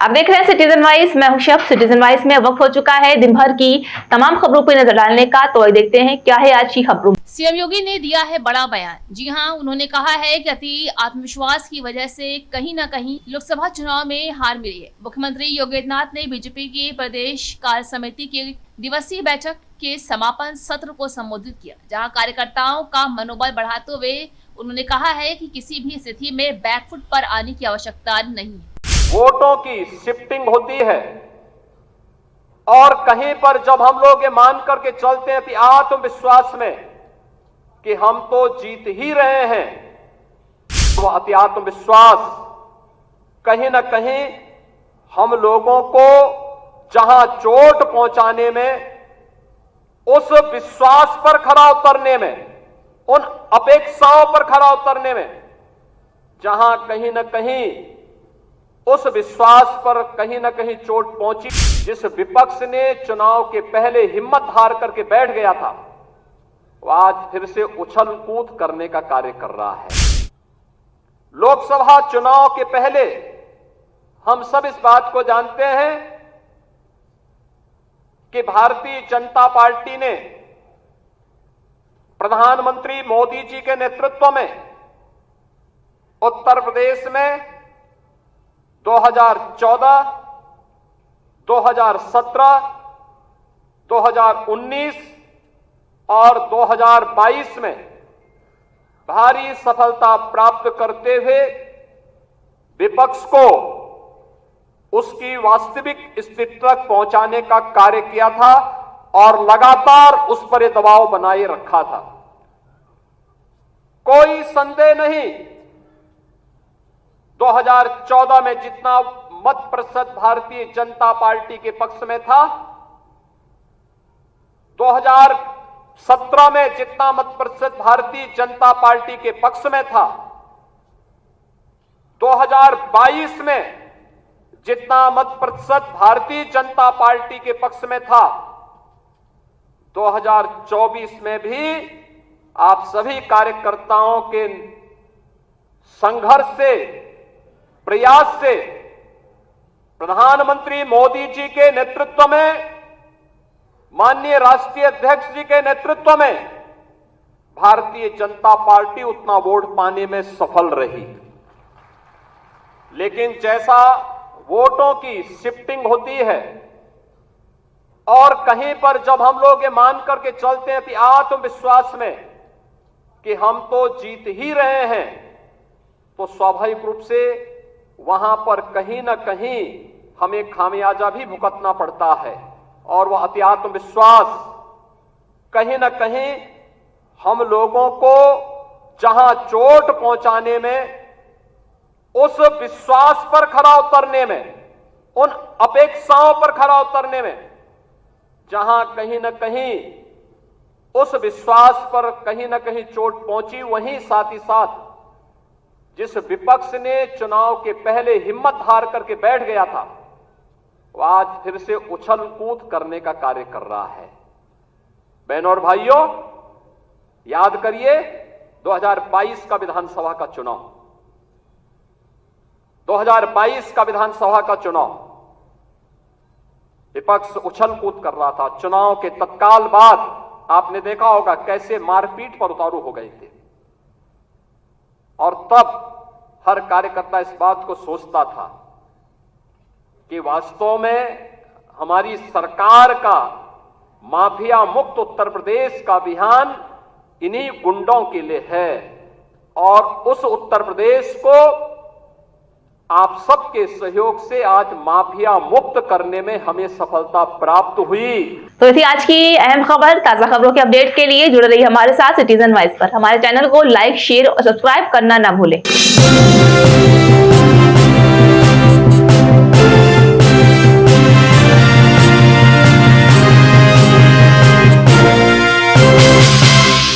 आप देख रहे हैं सिटीजन वाइज। मैं हूं शब। सिटीजन वाइज में वक्त हो चुका है दिन भर की तमाम खबरों पर नजर डालने का। तो आइए देखते हैं क्या है आज की खबरों। सीएम योगी ने दिया है बड़ा बयान। जी हां, उन्होंने कहा है कि अति आत्मविश्वास की वजह से कहीं न कहीं लोकसभा चुनाव में हार मिली है। मुख्यमंत्री योगी आदित्यनाथ ने बीजेपी के प्रदेश कार्य समिति की दिवसीय बैठक के समापन सत्र को संबोधित किया, जहां कार्यकर्ताओं का मनोबल बढ़ाते हुए उन्होंने कहा है कि किसी भी स्थिति में बैकफुट पर आने की आवश्यकता नहीं है। वोटों की शिफ्टिंग होती है और कहीं पर जब हम लोग ये मान करके चलते हैं कि आत्मविश्वास में कि हम तो जीत ही रहे हैं, वो अति आत्मविश्वास कहीं ना कहीं हम लोगों को जहां चोट पहुंचाने में, उस विश्वास पर खरा उतरने में, उन अपेक्षाओं पर खरा उतरने में, जहां कहीं ना कहीं उस विश्वास पर कहीं ना कहीं चोट पहुंची। जिस विपक्ष ने चुनाव के पहले हिम्मत हार करके बैठ गया था, वो आज फिर से उछल कूद करने का कार्य कर रहा है। लोकसभा चुनाव के पहले हम सब इस बात को जानते हैं कि भारतीय जनता पार्टी ने प्रधानमंत्री मोदी जी के नेतृत्व में उत्तर प्रदेश में 2014, 2017, 2019 और 2022 में भारी सफलता प्राप्त करते हुए विपक्ष को उसकी वास्तविक स्थिति तक पहुंचाने का कार्य किया था और लगातार उस पर दबाव बनाए रखा था। कोई संदेह नहीं, 2014 में जितना मत प्रतिशत भारतीय जनता पार्टी के पक्ष में था, 2017 में जितना मत प्रतिशत भारतीय जनता पार्टी के पक्ष में था, 2022 में जितना मत प्रतिशत भारतीय जनता पार्टी के पक्ष में था, 2024 में भी आप सभी कार्यकर्ताओं के संघर्ष से, प्रयास से, प्रधानमंत्री मोदी जी के नेतृत्व में, माननीय राष्ट्रीय अध्यक्ष जी के नेतृत्व में भारतीय जनता पार्टी उतना वोट पाने में सफल रही। लेकिन जैसा वोटों की शिफ्टिंग होती है और कहीं पर जब हम लोग ये मान करके चलते हैं कि आत्मविश्वास में कि हम तो जीत ही रहे हैं, तो स्वाभाविक रूप से वहां पर कहीं ना कहीं हमें खामियाजा भी भुगतना पड़ता है। और वह अति आत्मविश्वास कहीं ना कहीं हम लोगों को जहां चोट पहुंचाने में, उस विश्वास पर खरा उतरने में, उन अपेक्षाओं पर खरा उतरने में, जहां कहीं ना कहीं उस विश्वास पर कहीं ना कहीं चोट पहुंची, वहीं साथ ही साथ जिस विपक्ष ने चुनाव के पहले हिम्मत हार करके बैठ गया था, वो आज फिर से उछल कूद करने का कार्य कर रहा है। बहनों और भाइयों, याद करिए 2022 का विधानसभा का चुनाव, 2022 का विधानसभा का चुनाव विपक्ष उछल कूद कर रहा था। चुनाव के तत्काल बाद आपने देखा होगा कैसे मारपीट पर उतारू हो गए थे, और तब हर कार्यकर्ता इस बात को सोचता था कि वास्तव में हमारी सरकार का माफिया मुक्त उत्तर प्रदेश का अभियान इन्हीं गुंडों के लिए है, और उस उत्तर प्रदेश को आप सबके सहयोग से आज माफिया मुक्त करने में हमें सफलता प्राप्त हुई। तो थी आज की अहम खबर। ताजा खबरों के अपडेट के लिए जुड़े रहिए हमारे साथ सिटीजन वाइज पर। हमारे चैनल को लाइक, शेयर और सब्सक्राइब करना ना भूलें।